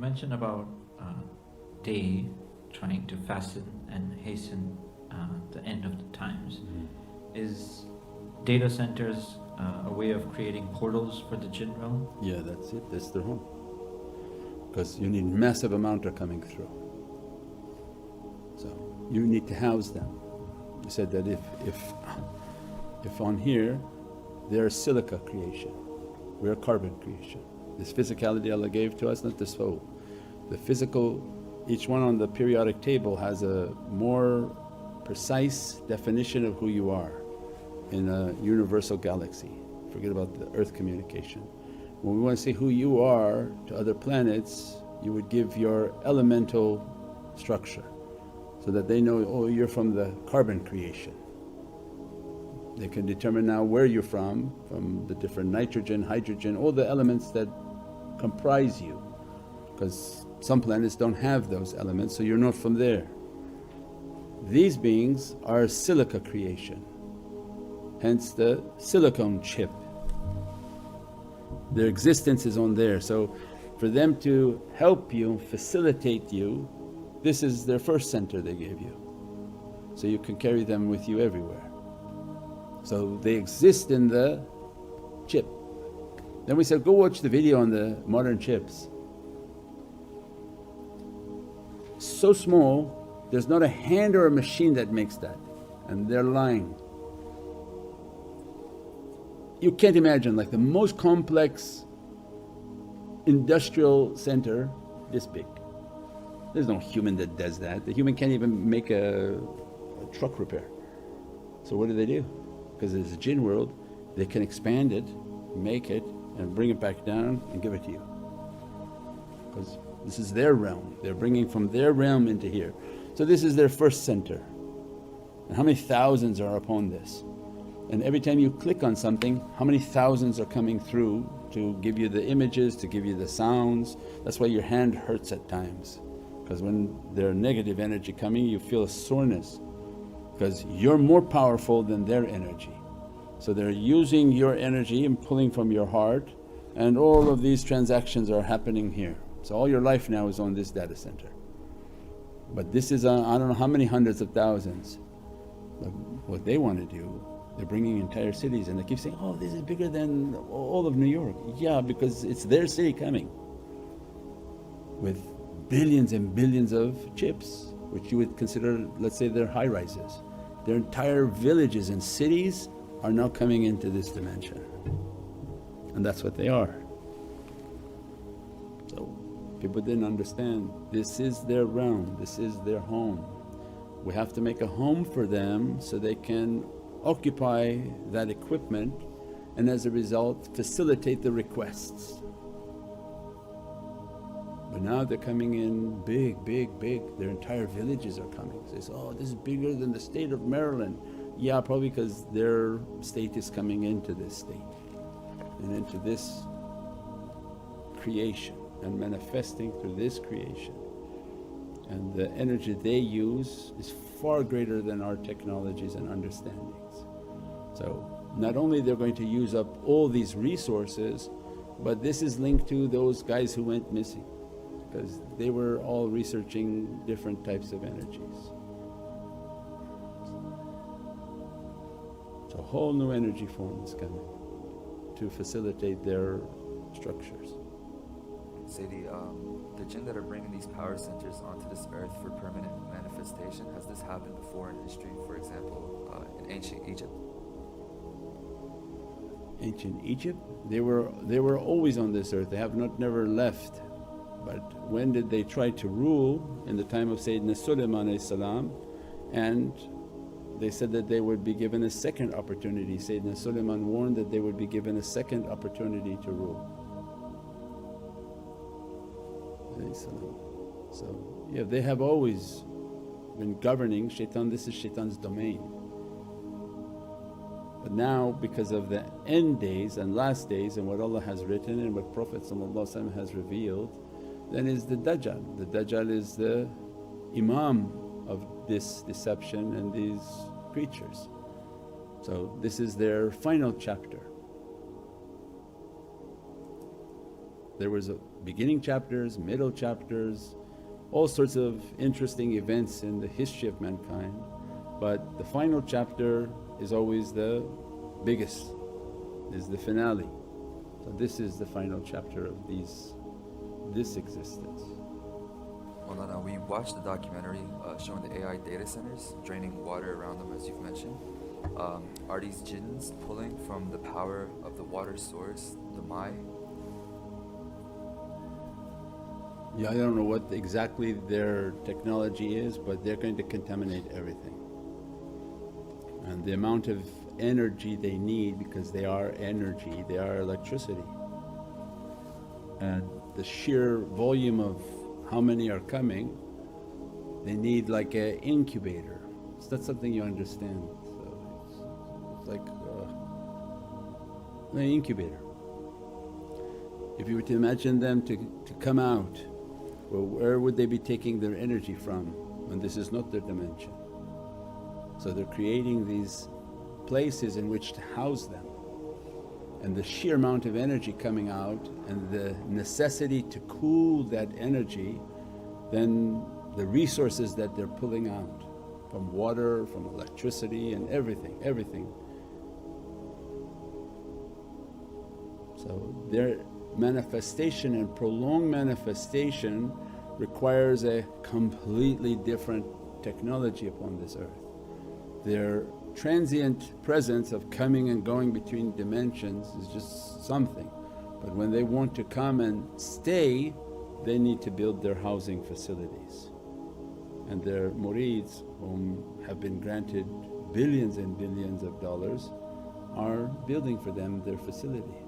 mentioned about day trying to fasten and hasten the end of the times. Is data centers a way of creating portals for the jinn realm? Yeah, that's it, that's their home. Because you need massive amount are coming through. So you need to house them. You said that if on here they're silica creation, we're carbon creation. This physicality Allah gave to us, not the soul. The physical, each one on the periodic table has a more precise definition of who you are in a universal galaxy. Forget about the earth communication. When we want to say who you are to other planets, you would give your elemental structure so that they know, oh, you're from the carbon creation. They can determine now where you're from the different nitrogen, hydrogen, all the elements that comprise you, because some planets don't have those elements, so you're not from there. These beings are silica creation, hence the silicone chip. Their existence is on there, so for them to help you, facilitate you, this is their first center they gave you, so you can carry them with you everywhere. So they exist in the chip. Then we said, go watch the video on the modern chips. So small, there's not a hand or a machine that makes that, and they're lying. You can't imagine, like the most complex industrial center this big. There's no human that does that. The human can't even make a truck repair. So what do? Because it's a jinn world, they can expand it, make it and bring it back down and give it to you. Because this is their realm, they're bringing from their realm into here. So this is their first center. And how many thousands are upon this? And every time you click on something, how many thousands are coming through to give you the images, to give you the sounds. That's why your hand hurts at times, because when there's negative energy coming you feel a soreness, because you're more powerful than their energy. So they're using your energy and pulling from your heart, and all of these transactions are happening here. So all your life now is on this data center. But this is I don't know how many hundreds of thousands. But what they want to do, they're bringing entire cities, and they keep saying, oh, this is bigger than all of New York. Yeah, because it's their city coming with billions and billions of chips, which you would consider, let's say, they're high rises. Their entire villages and cities are now coming into this dimension, and that's what they are. So people didn't understand, this is their realm, this is their home. We have to make a home for them so they can occupy that equipment, and as a result facilitate the requests. But now they're coming in big, their entire villages are coming. They say, oh, this is bigger than the state of Maryland. Yeah, probably because their state is coming into this state and into this creation and manifesting through this creation. And the energy they use is far greater than our technologies and understandings. So not only they're going to use up all these resources, but this is linked to those guys who went missing, because they were all researching different types of energies. So a whole new energy form is coming to facilitate their structures. Sayyidi, the jinn that are bringing these power centers onto this earth for permanent manifestation, has this happened before in history? For example, in ancient Egypt? Ancient Egypt, they were always on this earth, they have never left. But when did they try to rule? In the time of Sayyidina Sulaiman salam, and they said that they would be given a second opportunity. Sayyidina Sulaiman warned that they would be given a second opportunity to rule. So yeah, they have always been governing. Shaitan, this is shaitan's domain. But now because of the end days and last days and what Allah has written and what Prophet has revealed, then is the Dajjal. The Dajjal is the imam of this deception and these creatures. So this is their final chapter. There was a beginning chapters, middle chapters, all sorts of interesting events in the history of mankind, but the final chapter is always the biggest, is the finale. So this is the final chapter of this existence. Maulana, we watched the documentary showing the AI data centers draining water around them, as you've mentioned. Are these jinns pulling from the power of the water source, the Mai? Yeah, I don't know what exactly their technology is, but they're going to contaminate everything. And the amount of energy they need, because they are energy, they are electricity. And the sheer volume of how many are coming, they need like an incubator. It's not something you understand. So it's like an incubator. If you were to imagine them to come out, well, where would they be taking their energy from when this is not their dimension? So they're creating these places in which to house them, and the sheer amount of energy coming out and the necessity to cool that energy, then the resources that they're pulling out from water, from electricity and everything. So their manifestation and prolonged manifestation requires a completely different technology upon this earth. Their transient presence of coming and going between dimensions is just something, but when they want to come and stay, they need to build their housing facilities. And their murids, whom have been granted billions and billions of dollars, are building for them their facility.